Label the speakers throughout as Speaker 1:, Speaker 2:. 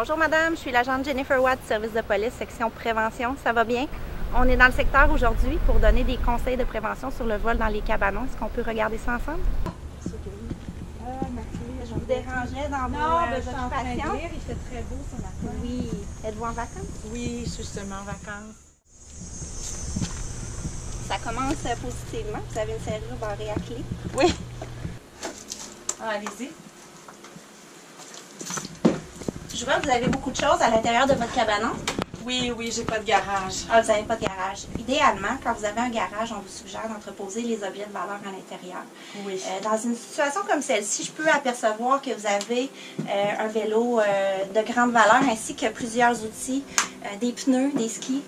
Speaker 1: Bonjour madame, je suis l'agente Jennifer Watt du service de police, section prévention. Ça va bien? On est dans le secteur aujourd'hui pour donner des conseils de prévention sur le vol dans les cabanons. Est-ce qu'on peut regarder ça ensemble? Je vous dérangeais dans vos occupations?
Speaker 2: Il fait très beau ce matin.
Speaker 1: Oui. Êtes-vous en vacances?
Speaker 2: Oui, je suis justement en vacances.
Speaker 1: Ça commence positivement. Vous avez une serrure barrée à clé.
Speaker 2: Oui. Ah, allez-y.
Speaker 1: Je vois que vous avez beaucoup de choses à l'intérieur de votre cabanon.
Speaker 2: Oui, j'ai pas de garage.
Speaker 1: Ah, vous n'avez pas de garage. Idéalement, quand vous avez un garage, on vous suggère d'entreposer les objets de valeur à l'intérieur.
Speaker 2: Oui.
Speaker 1: Dans une situation comme celle-ci, je peux apercevoir que vous avez un vélo de grande valeur ainsi que plusieurs outils, des pneus, des skis.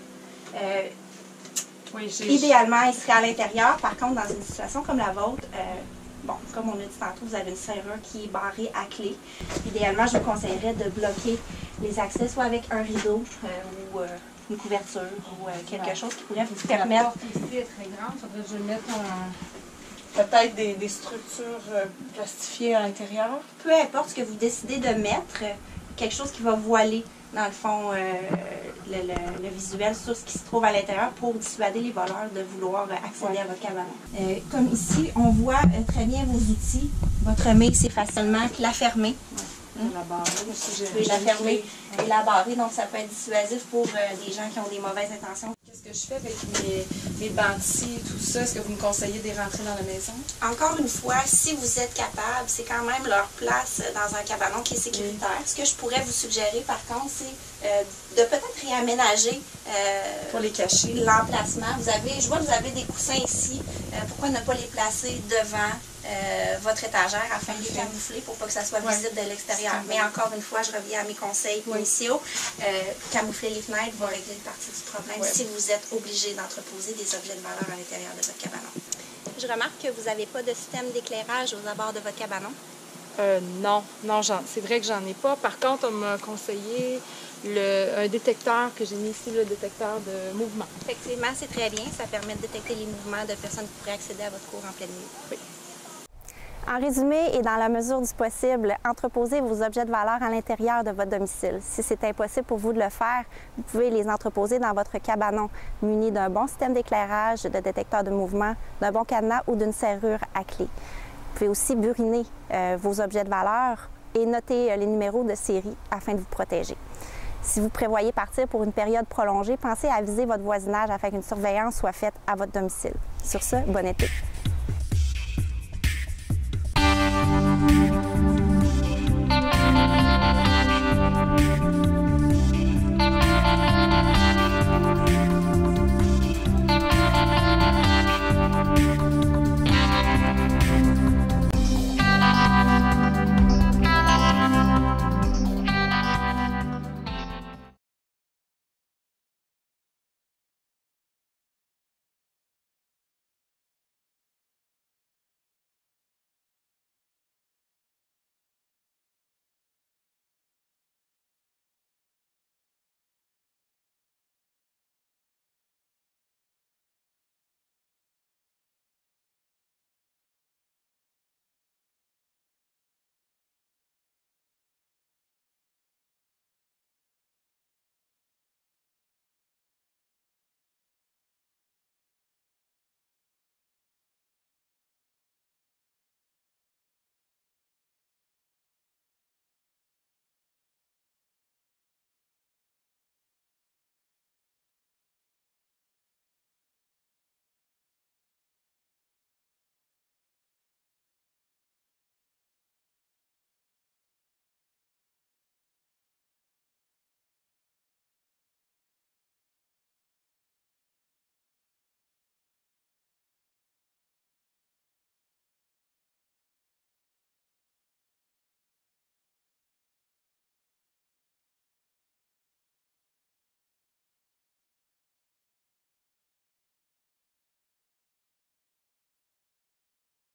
Speaker 2: Oui,
Speaker 1: Idéalement inscrits à l'intérieur. Par contre, dans une situation comme la vôtre, bon, comme on a dit tantôt, vous avez une serrure qui est barrée à clé. Idéalement, je vous conseillerais de bloquer les accès soit avec un rideau ou une couverture ou quelque chose qui pourrait vous permettre...
Speaker 2: La porte ici est très grande. Faudrait que je mette peut-être des structures plastifiées à l'intérieur.
Speaker 1: Peu importe ce que vous décidez de mettre, quelque chose qui va voiler, dans le fond, le visuel sur ce qui se trouve à l'intérieur pour dissuader les voleurs de vouloir accéder à votre cabanon. Comme ici, on voit très bien vos outils. Votre main, c'est facilement la fermer.
Speaker 2: La barrer,
Speaker 1: Vous pouvez la fermer et la barrer, donc ça peut être dissuasif pour des gens qui ont des mauvaises intentions.
Speaker 2: Qu'est-ce que je fais avec mes bandits et tout ça? Est-ce que vous me conseillez de les rentrer dans la maison?
Speaker 1: Encore une fois, si vous êtes capable, c'est quand même leur place dans un cabanon qui est sécuritaire. Ce que je pourrais vous suggérer, par contre, c'est de peut-être réaménager
Speaker 2: pour les cacher.
Speaker 1: L'emplacement. Je vois que vous avez des coussins ici. Pourquoi ne pas les placer devant votre étagère afin de les camoufler pour pas que ça soit visible de l'extérieur. Mais encore une fois, je reviens à mes conseils initiaux. Camoufler les fenêtres va régler une partie du problème si vous êtes obligé d'entreposer des objets de valeur à l'intérieur de votre cabanon. Je remarque que vous n'avez pas de système d'éclairage aux abords de votre cabanon.
Speaker 2: Non, c'est vrai que j'en ai pas. Par contre, on m'a conseillé un détecteur que j'ai mis ici, le détecteur de mouvement.
Speaker 1: Effectivement, c'est très bien. Ça permet de détecter les mouvements de personnes qui pourraient accéder à votre cour en pleine nuit.
Speaker 2: Oui.
Speaker 1: En résumé, et dans la mesure du possible, entreposez vos objets de valeur à l'intérieur de votre domicile. Si c'est impossible pour vous de le faire, vous pouvez les entreposer dans votre cabanon, muni d'un bon système d'éclairage, de détecteur de mouvement, d'un bon cadenas ou d'une serrure à clé. Vous pouvez aussi buriner vos objets de valeur et noter les numéros de série afin de vous protéger. Si vous prévoyez partir pour une période prolongée, pensez à aviser votre voisinage afin qu'une surveillance soit faite à votre domicile. Sur ce, bon été!